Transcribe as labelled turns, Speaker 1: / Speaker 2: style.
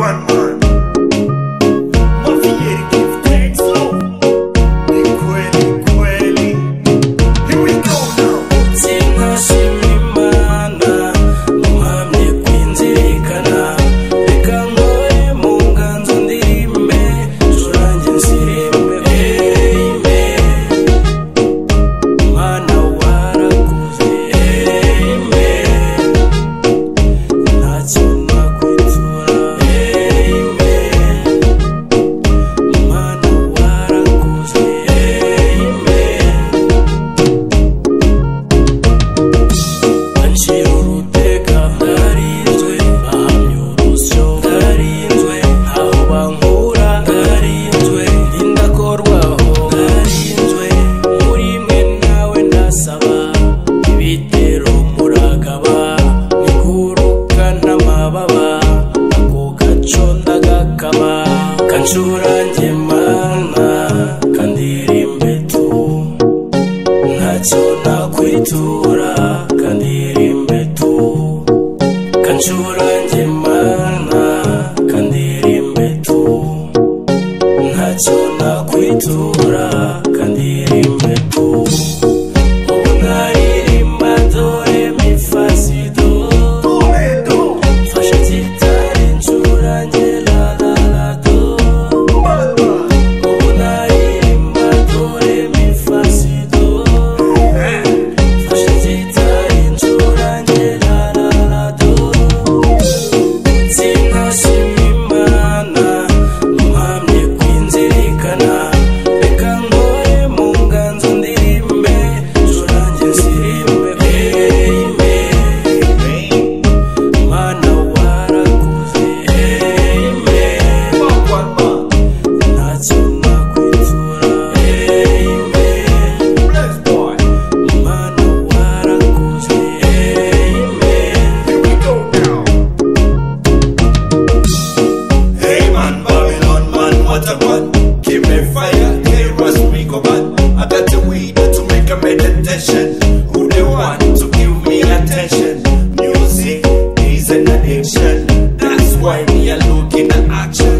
Speaker 1: one man. Mafia give thanks, so kweli. Here we go now.
Speaker 2: Tina shimimana, muhamye kwinzirikana. Reka ngoye mu nganzo ndirimbe, turange nsirimbe. Mana warakuze, ntacyo nakwitura. Mana warakuze, ancira urutega ndarinzwe, bahamya urusyo ndarinzwe, aho bankura ndarinzwe, ndakorwaho ndarinzwe, muri mwe nawe ndasaba, ibitero muragaba, biguruka n'amababa, ako gaco ndagakaba, kancurange mana, kandirimbe tu, ntacyo nakwitura, kandirimbe tu, kancurange mana, kandirimbe tu, ntacyo nakwitura, kandirimbe tu. Ubu naririmba dore mi fa si do, fasha gitari ncurange la la la do. Ubu naririmba dore mi fa si do, fasha gitari ncurange la la la do. Tina shimimana, muhamye kwinzirikana. Reka ngoye mu nganzo ndirimbe, turange nsirimbe. Mana warakuze, ntacyo nakwitura.
Speaker 1: Bless boy.
Speaker 2: Mana warakuze,
Speaker 1: Here we go now. Hey man, Babylon man, what a man. Give me fire, hey Russ, we go bad. I got the weed to make a meditation. Who they want to give me attention? Music is an addiction. That's why me a looking at action.